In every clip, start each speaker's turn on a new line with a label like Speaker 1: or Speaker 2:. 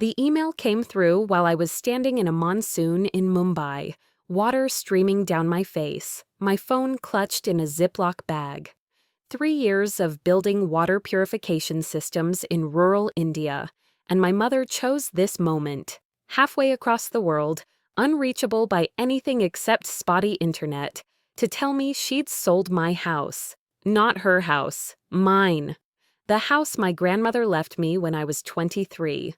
Speaker 1: The email came through while I was standing in a monsoon in Mumbai, water streaming down my face, my phone clutched in a Ziploc bag. 3 years of building water purification systems in rural India, and my mother chose this moment, halfway across the world, unreachable by anything except spotty internet, to tell me she'd sold my house. Not her house, mine. The house my grandmother left me when I was 23.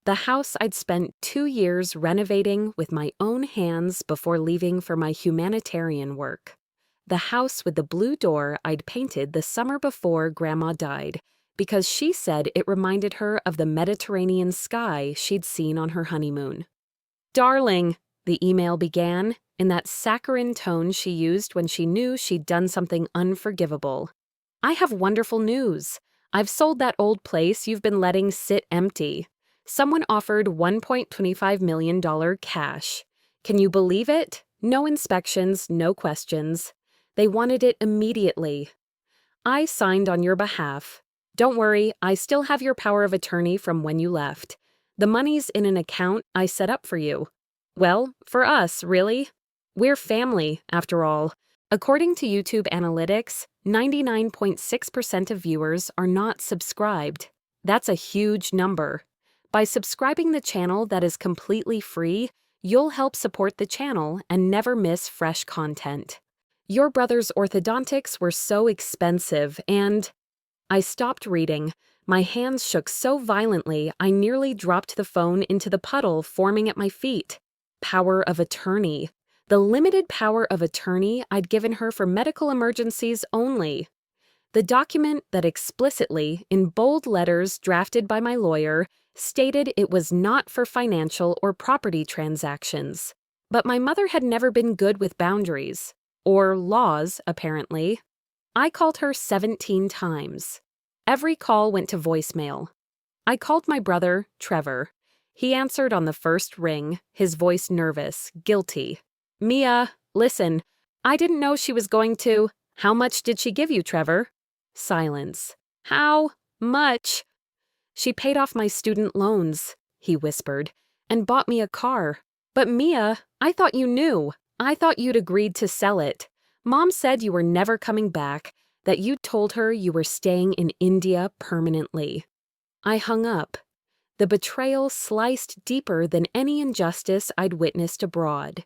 Speaker 1: The house I'd spent 2 years renovating with my own hands before leaving for my humanitarian work. The house with the blue door I'd painted the summer before Grandma died, because she said it reminded her of the Mediterranean sky she'd seen on her honeymoon. "Darling," the email began, in that saccharine tone she used when she knew she'd done something unforgivable. "I have wonderful news. I've sold that old place you've been letting sit empty. Someone offered $1.25 million cash. Can you believe it? No inspections, no questions. They wanted it immediately. I signed on your behalf. Don't worry, I still have your power of attorney from when you left. The money's in an account I set up for you. Well, for us, really. We're family, after all. According to YouTube analytics, 99.6% of viewers are not subscribed. That's a huge number. By subscribing the channel that is completely free, you'll help support the channel and never miss fresh content. Your brother's orthodontics were so expensive and..." I stopped reading. My hands shook so violently I nearly dropped the phone into the puddle forming at my feet. Power of attorney. The limited power of attorney I'd given her for medical emergencies only. The document that explicitly, in bold letters drafted by my lawyer, stated it was not for financial or property transactions. But my mother had never been good with boundaries. Or laws, apparently. I called her 17 times. Every call went to voicemail. I called my brother, Trevor. He answered on the first ring, his voice nervous, guilty. "Mia, listen, I didn't know she was going to..." "How much did she give you, Trevor?" Silence. "How much?" "She paid off my student loans," he whispered, "and bought me a car. But Mia, I thought you knew. I thought you'd agreed to sell it. Mom said you were never coming back, that you'd told her you were staying in India permanently." I hung up. The betrayal sliced deeper than any injustice I'd witnessed abroad.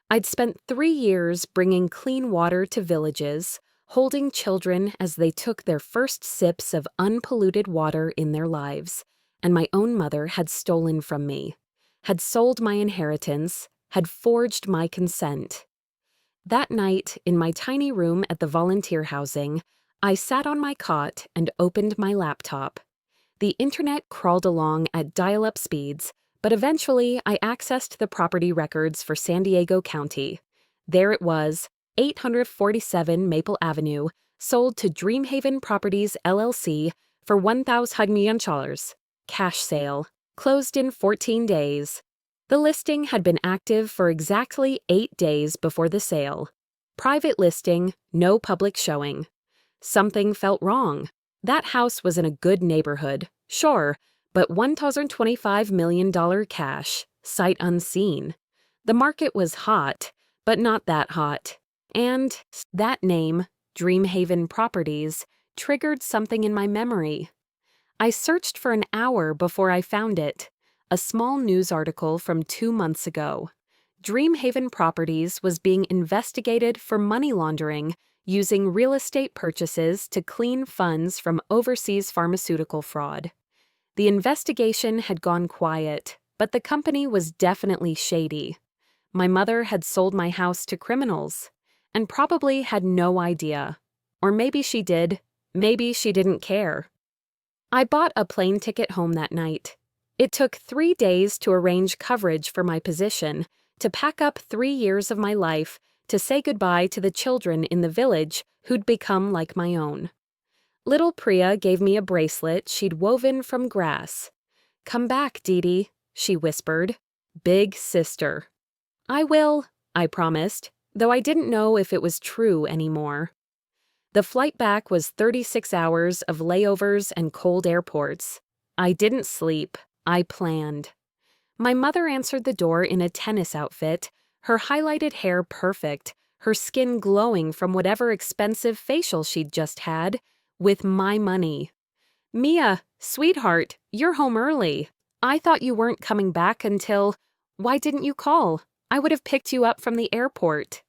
Speaker 1: I'd spent 3 years bringing clean water to villages, holding children as they took their first sips of unpolluted water in their lives, and my own mother had stolen from me, had sold my inheritance, had forged my consent. That night, in my tiny room at the volunteer housing, I sat on my cot and opened my laptop. The internet crawled along at dial-up speeds, but eventually I accessed the property records for San Diego County. There it was, 847 Maple Avenue, sold to Dreamhaven Properties LLC for $1,000 million. Cash sale. Closed in 14 days. The listing had been active for exactly 8 days before the sale. Private listing, no public showing. Something felt wrong. That house was in a good neighborhood, sure, but $1,025 million cash, sight unseen. The market was hot, but not that hot. And that name, Dreamhaven Properties, triggered something in my memory. I searched for an hour before I found it. A small news article from 2 months ago. Dreamhaven Properties was being investigated for money laundering using real estate purchases to clean funds from overseas pharmaceutical fraud. The investigation had gone quiet, but the company was definitely shady. My mother had sold my house to criminals, and probably had no idea. Or maybe she did, maybe she didn't care. I bought a plane ticket home that night. It took 3 days to arrange coverage for my position, to pack up 3 years of my life, to say goodbye to the children in the village who'd become like my own. Little Priya gave me a bracelet she'd woven from grass. "Come back, Dee Dee," she whispered. "Big sister." "I will," I promised, though I didn't know if it was true anymore. The flight back was 36 hours of layovers and cold airports. I didn't sleep. I planned. My mother answered the door in a tennis outfit, her highlighted hair perfect, her skin glowing from whatever expensive facial she'd just had, with my money. "Mia, sweetheart, you're home early. I thought you weren't coming back until— Why didn't you call? I would have picked you up from the airport."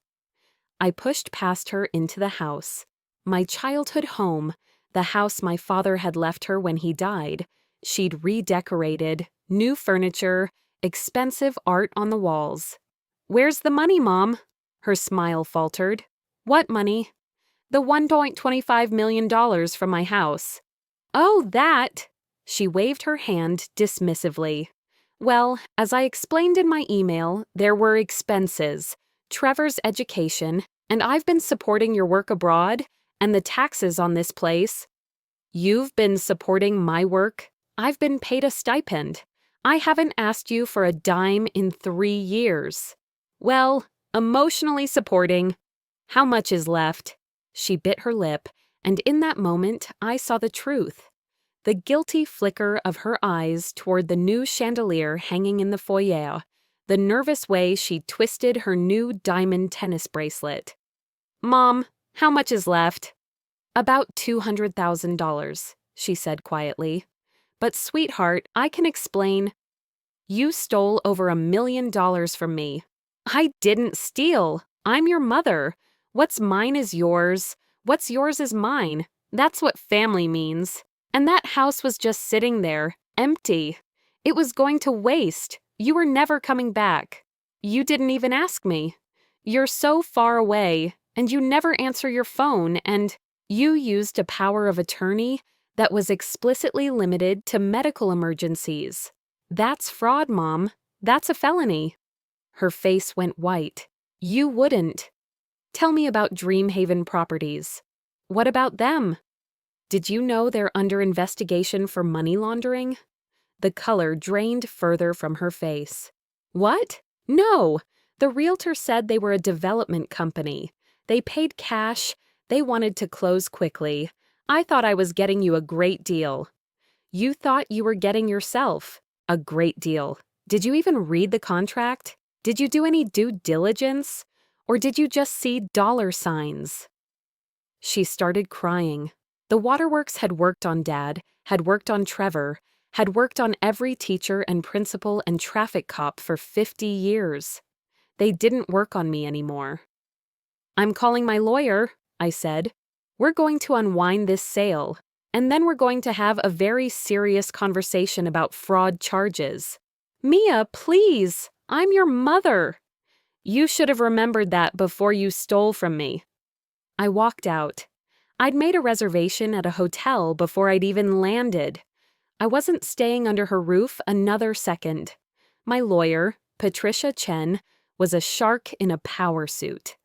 Speaker 1: I pushed past her into the house. My childhood home, the house my father had left her when he died. She'd redecorated, new furniture, expensive art on the walls. "Where's the money, Mom?" Her smile faltered. "What money?" "The $1.25 million from my house." "Oh, that!" She waved her hand dismissively. "Well, as I explained in my email, there were expenses, Trevor's education, and I've been supporting your work abroad, and the taxes on this place." "You've been supporting my work? I've been paid a stipend. I haven't asked you for a dime in 3 years." "Well, emotionally supporting. How much is left?" She bit her lip, and in that moment I saw the truth. The guilty flicker of her eyes toward the new chandelier hanging in the foyer, the nervous way she twisted her new diamond tennis bracelet. "Mom, how much is left?" "About $200,000, she said quietly. "But sweetheart, I can explain. You stole over $1 million from me." "I didn't steal. I'm your mother. What's mine is yours. What's yours is mine. That's what family means. And that house was just sitting there, empty. It was going to waste. You were never coming back. You didn't even ask me. You're so far away, and you never answer your phone, and you used a power of attorney that was explicitly limited to medical emergencies. That's fraud, Mom. That's a felony." Her face went white. "You wouldn't." "Tell me about Dreamhaven Properties." "What about them?" "Did you know they're under investigation for money laundering?" The color drained further from her face. "What? No! The realtor said they were a development company. They paid cash. They wanted to close quickly. I thought I was getting you a great deal." "You thought you were getting yourself a great deal. Did you even read the contract? Did you do any due diligence? Or did you just see dollar signs?" She started crying. The waterworks had worked on Dad, had worked on Trevor, had worked on every teacher and principal and traffic cop for 50 years. They didn't work on me anymore. "I'm calling my lawyer," I said. "We're going to unwind this sale, and then we're going to have a very serious conversation about fraud charges." "Mia, please! I'm your mother." "You should have remembered that before you stole from me." I walked out. I'd made a reservation at a hotel before I'd even landed. I wasn't staying under her roof another second. My lawyer, Patricia Chen, was a shark in a power suit.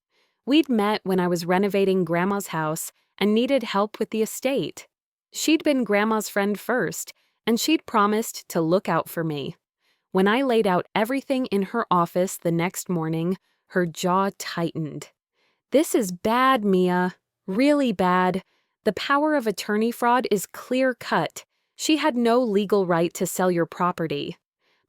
Speaker 1: We'd met when I was renovating Grandma's house and needed help with the estate. She'd been Grandma's friend first, and she'd promised to look out for me. When I laid out everything in her office the next morning, her jaw tightened. "This is bad, Mia. Really bad. The power of attorney fraud is clear-cut. She had no legal right to sell your property.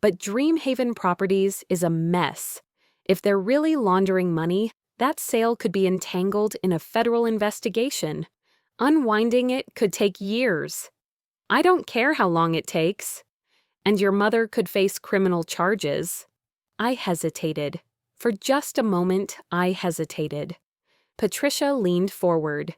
Speaker 1: But Dreamhaven Properties is a mess. If they're really laundering money, that sale could be entangled in a federal investigation. Unwinding it could take years. I don't care how long it takes. And your mother could face criminal charges." I hesitated. For just a moment, I hesitated. Patricia leaned forward.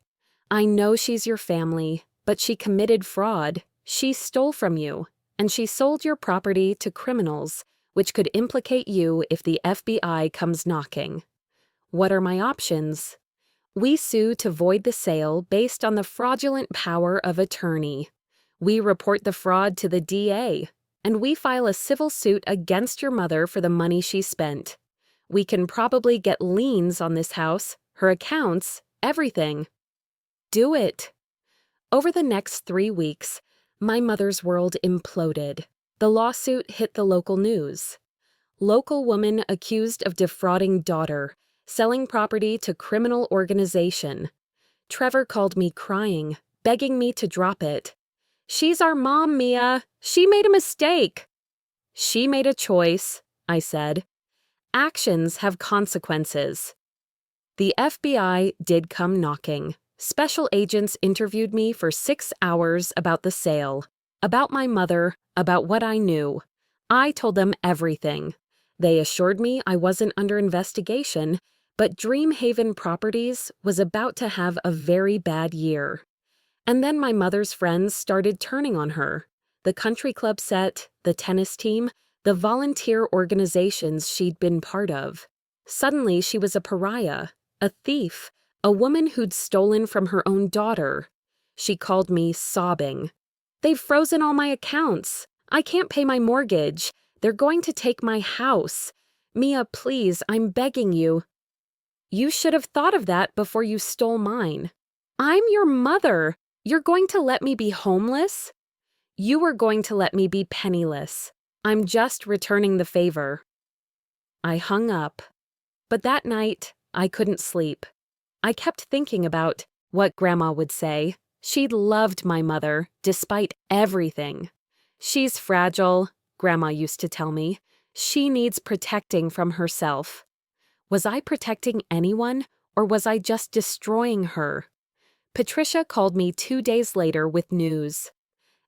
Speaker 1: "I know she's your family, but she committed fraud. She stole from you, and she sold your property to criminals, which could implicate you if the FBI comes knocking. What are my options? We sue to void the sale based on the fraudulent power of attorney. We report the fraud to the DA, and we file a civil suit against your mother for the money she spent. We can probably get liens on this house, her accounts, everything. Do it." Over the next 3 weeks, my mother's world imploded. The lawsuit hit the local news. Local woman accused of defrauding daughter, selling property to criminal organization. Trevor called me crying, begging me to drop it. "She's our mom, Mia. She made a mistake. She made a choice, I said. Actions have consequences. The FBI did come knocking. Special agents interviewed me for 6 hours about the sale, about my mother, about what I knew. I told them everything. They assured me I wasn't under investigation, but Dreamhaven Properties was about to have a very bad year. And then my mother's friends started turning on her. The country club set, the tennis team, the volunteer organizations she'd been part of. Suddenly she was a pariah, a thief, a woman who'd stolen from her own daughter. She called me sobbing. "They've frozen all my accounts. I can't pay my mortgage. They're going to take my house. Mia, please, I'm begging you." "You should have thought of that before you stole mine." "I'm your mother. You're going to let me be homeless?" "You were going to let me be penniless. I'm just returning the favor." I hung up. But that night, I couldn't sleep. I kept thinking about what Grandma would say. She'd loved my mother, despite everything. "She's fragile," Grandma used to tell me. "She needs protecting from herself." Was I protecting anyone, or was I just destroying her? Patricia called me 2 days later with news.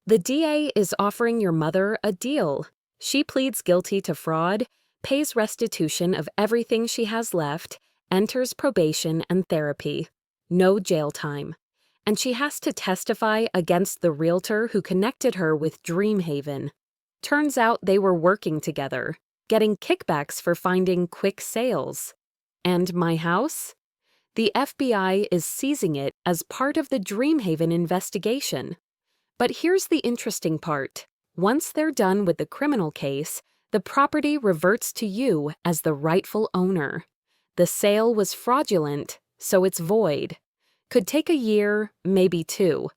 Speaker 1: "The DA is offering your mother a deal. She pleads guilty to fraud, pays restitution of everything she has left, enters probation and therapy. No jail time. And she has to testify against the realtor who connected her with Dreamhaven. Turns out they were working together, getting kickbacks for finding quick sales. And my house? The FBI is seizing it as part of the Dreamhaven investigation. But here's the interesting part. Once they're done with the criminal case, the property reverts to you as the rightful owner. The sale was fraudulent, so it's void. Could take a year, maybe 2,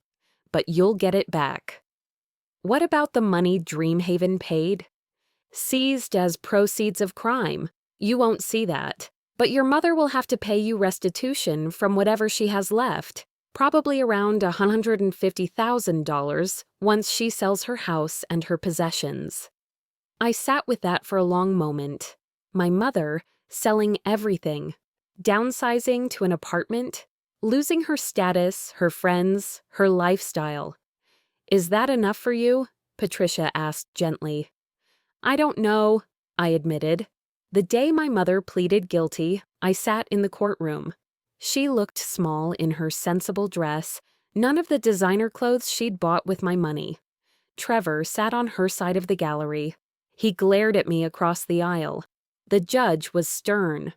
Speaker 1: but you'll get it back. What about the money Dreamhaven paid? Seized as proceeds of crime. You won't see that. But your mother will have to pay you restitution from whatever she has left, probably around $150,000 once she sells her house and her possessions. I sat with that for a long moment. My mother, selling everything, downsizing to an apartment, losing her status, her friends, her lifestyle. "Is that enough for you?" Patricia asked gently. "I don't know," I admitted. The day my mother pleaded guilty, I sat in the courtroom. She looked small in her sensible dress, none of the designer clothes she'd bought with my money. Trevor sat on her side of the gallery. He glared at me across the aisle. The judge was stern.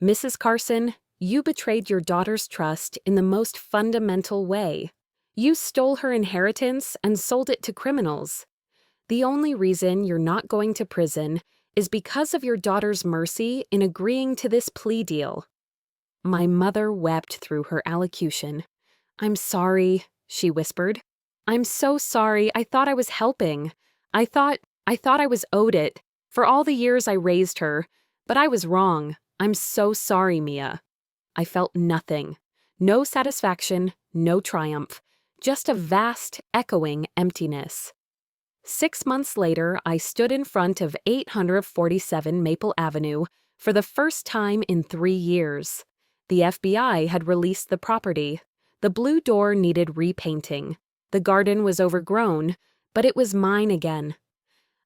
Speaker 1: "Mrs. Carson, you betrayed your daughter's trust in the most fundamental way. You stole her inheritance and sold it to criminals. The only reason you're not going to prison is because of your daughter's mercy in agreeing to this plea deal." My mother wept through her allocution. "I'm sorry," she whispered. "I'm so sorry. I thought I was helping. I thought I was owed it for all the years I raised her, but I was wrong. I'm so sorry, Mia." I felt nothing. No satisfaction, no triumph, just a vast, echoing emptiness. 6 months later, I stood in front of 847 Maple Avenue for the first time in 3 years. The FBI had released the property. The blue door needed repainting. The garden was overgrown, but it was mine again.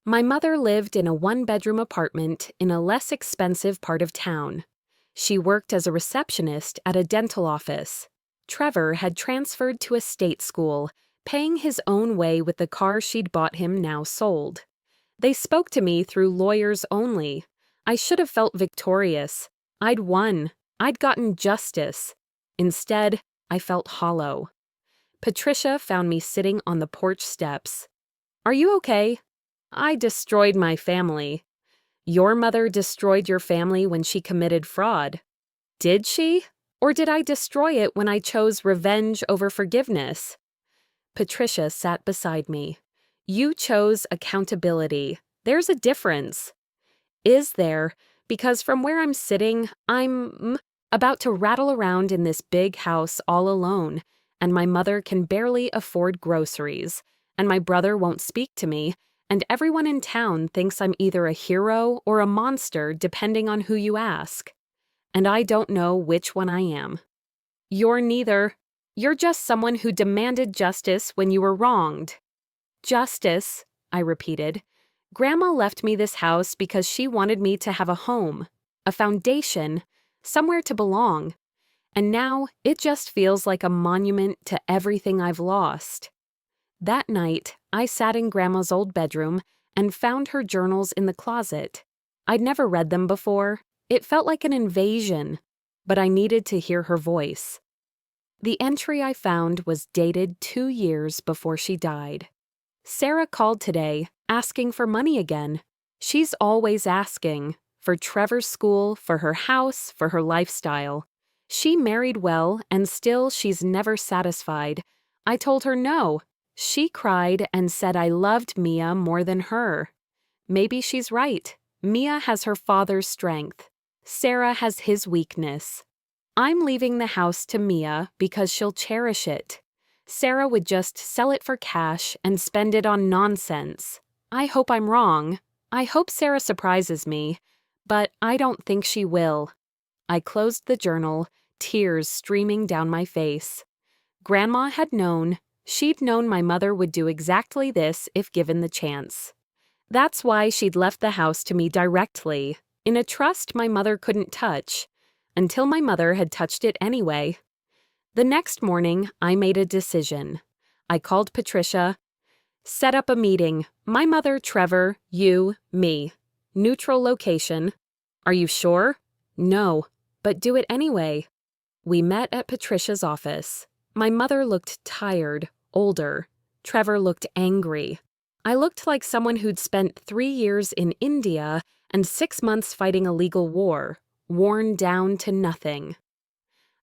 Speaker 1: My mother lived in a 1-bedroom apartment in a less expensive part of town. She worked as a receptionist at a dental office. Trevor had transferred to a state school, paying his own way with the car she'd bought him now sold. They spoke to me through lawyers only. I should have felt victorious. I'd won. I'd gotten justice. Instead, I felt hollow. Patricia found me sitting on the porch steps. "Are you okay?" "I destroyed my family." "Your mother destroyed your family when she committed fraud." "Did she? Or did I destroy it when I chose revenge over forgiveness?" Patricia sat beside me. "You chose accountability. There's a difference." "Is there? Because from where I'm sitting, I'm about to rattle around in this big house all alone, and my mother can barely afford groceries, and my brother won't speak to me, and everyone in town thinks I'm either a hero or a monster depending on who you ask. And I don't know which one I am. You're neither. You're just someone who demanded justice when you were wronged. Justice, I repeated. Grandma left me this house because she wanted me to have a home, a foundation, somewhere to belong. And now it just feels like a monument to everything I've lost. That night, I sat in Grandma's old bedroom and found her journals in the closet. I'd never read them before. It felt like an invasion, but I needed to hear her voice. The entry I found was dated 2 years before she died. Sarah called today, asking for money again. She's always asking, for Trevor's school, for her house, for her lifestyle. She married well, and still she's never satisfied. I told her no. She cried and said I loved Mia more than her. Maybe she's right. Mia has her father's strength. Sarah has his weakness. I'm leaving the house to Mia because she'll cherish it. Sarah would just sell it for cash and spend it on nonsense. I hope I'm wrong. I hope Sarah surprises me, but I don't think she will. I closed the journal, tears streaming down my face. Grandma had known. She'd known my mother would do exactly this if given the chance. That's why she'd left the house to me directly, in a trust my mother couldn't touch, until my mother had touched it anyway. The next morning, I made a decision. I called Patricia. Set up a meeting. My mother, Trevor, you, me. Neutral location. Are you sure? No, but do it anyway. We met at Patricia's office. My mother looked tired, older. Trevor looked angry. I looked like someone who'd spent 3 years in India and 6 months fighting a legal war, worn down to nothing.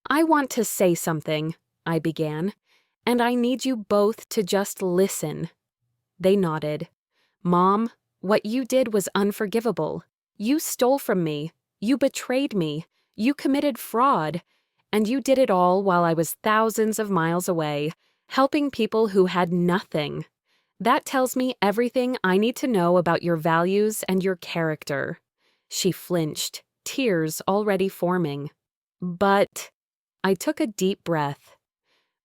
Speaker 1: I want to say something, I began, and I need you both to just listen. They nodded. Mom, what you did was unforgivable. You stole from me. You betrayed me. You committed fraud. And you did it all while I was thousands of miles away, helping people who had nothing. That tells me everything I need to know about your values and your character. She flinched, tears already forming. But I took a deep breath.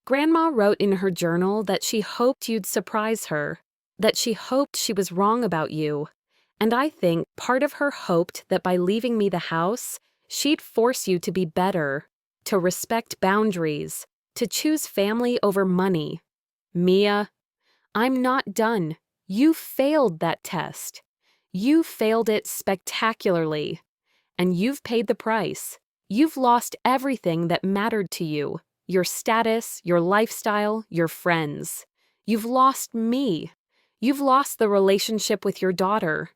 Speaker 1: Grandma wrote in her journal that she hoped you'd surprise her, that she hoped she was wrong about you. And I think part of her hoped that by leaving me the house, she'd force you to be better, to respect boundaries, to choose family over money. Mia, I'm not done. You failed that test. You failed it spectacularly. And you've paid the price. You've lost everything that mattered to you, your status, your lifestyle, your friends. You've lost me. You've lost the relationship with your daughter.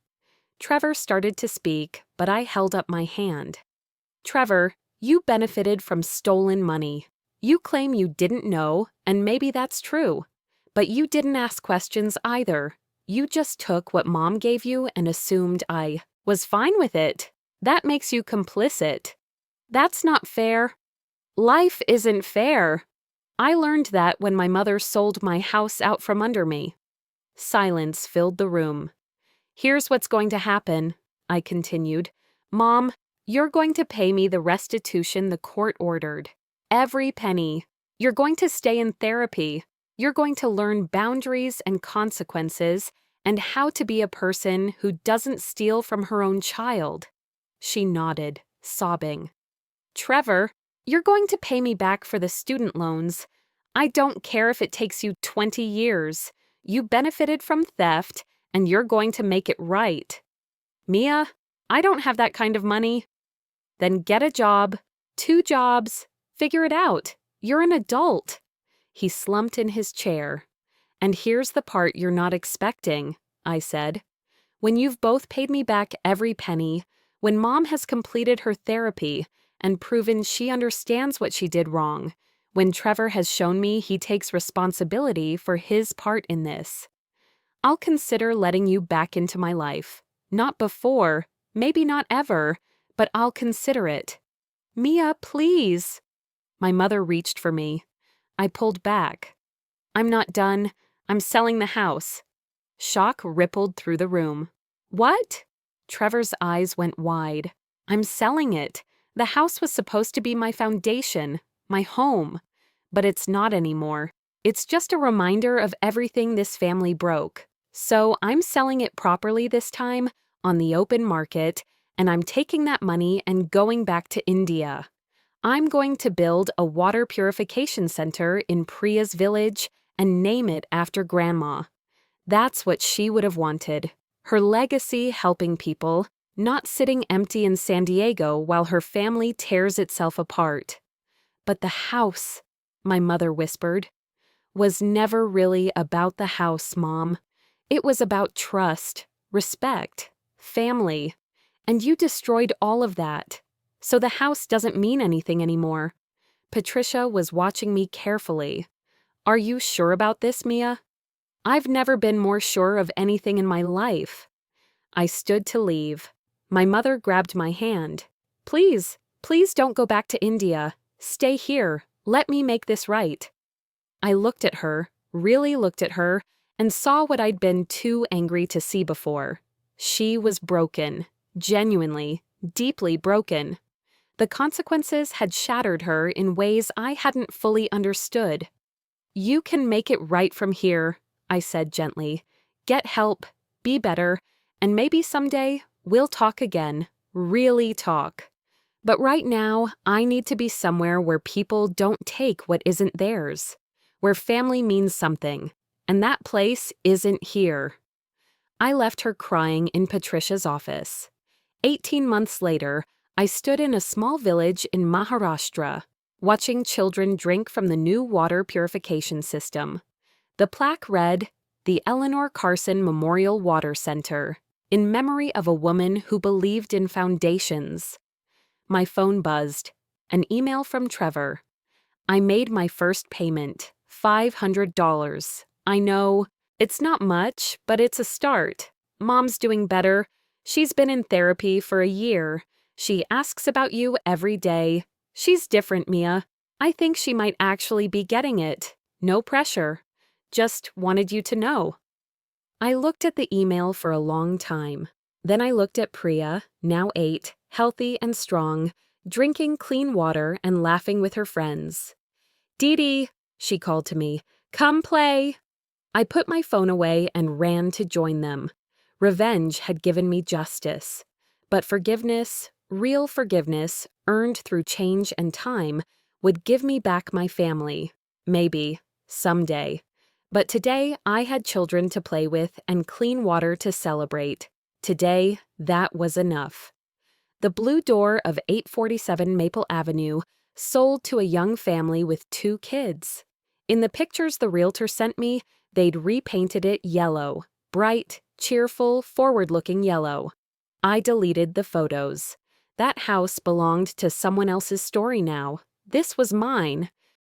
Speaker 1: Trevor started to speak, but I held up my hand. Trevor, you benefited from stolen money. You claim you didn't know, and maybe that's true. But you didn't ask questions either. You just took what Mom gave you and assumed I was fine with it. That makes you complicit. That's not fair. Life isn't fair. I learned that when my mother sold my house out from under me. Silence filled the room. Here's what's going to happen, I continued. Mom, you're going to pay me the restitution the court ordered. Every penny. You're going to stay in therapy. You're going to learn boundaries and consequences and how to be a person who doesn't steal from her own child. She nodded, sobbing. Trevor, you're going to pay me back for the student loans. I don't care if it takes you 20 years. You benefited from theft, and you're going to make it right. Mia, I don't have that kind of money. Then get a job, 2 jobs, figure it out. You're an adult. He slumped in his chair. And here's the part you're not expecting, I said. When you've both paid me back every penny, when Mom has completed her therapy and proven she understands what she did wrong, when Trevor has shown me he takes responsibility for his part in this, I'll consider letting you back into my life. Not before, maybe not ever, but I'll consider it. Mia, please. My mother reached for me. I pulled back. I'm not done. I'm selling the house. Shock rippled through the room. What? Trevor's eyes went wide. I'm selling it. The house was supposed to be my foundation, my home. But it's not anymore. It's just a reminder of everything this family broke. So I'm selling it properly this time, on the open market, and I'm taking that money and going back to India. I'm going to build a water purification center in Priya's village and name it after Grandma. That's what she would have wanted. Her legacy helping people, not sitting empty in San Diego while her family tears itself apart. But the house, my mother whispered, was never really about the house, Mom. It was about trust, respect, family, and you destroyed all of that. So the house doesn't mean anything anymore. Patricia was watching me carefully. Are you sure about this, Mia? I've never been more sure of anything in my life. I stood to leave. My mother grabbed my hand. Please, please don't go back to India. Stay here. Let me make this right. I looked at her, really looked at her, and saw what I'd been too angry to see before. She was broken, genuinely, deeply broken. The consequences had shattered her in ways I hadn't fully understood. You can make it right from here, I said gently. Get help, be better, and maybe someday we'll talk again, really talk. But right now, I need to be somewhere where people don't take what isn't theirs, where family means something, and that place isn't here. I left her crying in Patricia's office. 18 months later, I stood in a small village in Maharashtra, watching children drink from the new water purification system. The plaque read, "The Eleanor Carson Memorial Water Center, in memory of a woman who believed in foundations." My phone buzzed. An email from Trevor. I made my first payment, $500. I know, it's not much, but it's a start. Mom's doing better. She's been in therapy for a year. She asks about you every day. She's different, Mia. I think she might actually be getting it. No pressure. Just wanted you to know. I looked at the email for a long time. Then I looked at Priya, now 8, healthy and strong, drinking clean water and laughing with her friends. "Dee," she called to me, "come play." I put my phone away and ran to join them. Revenge had given me justice. But forgiveness, real forgiveness, earned through change and time, would give me back my family. Maybe, someday. But today I had children to play with and clean water to celebrate. Today, that was enough. The blue door of 847 Maple Avenue sold to a young family with 2 kids. In the pictures the realtor sent me, they'd repainted it yellow, bright, cheerful, forward-looking yellow. I deleted the photos. That house belonged to someone else's story now. This was mine.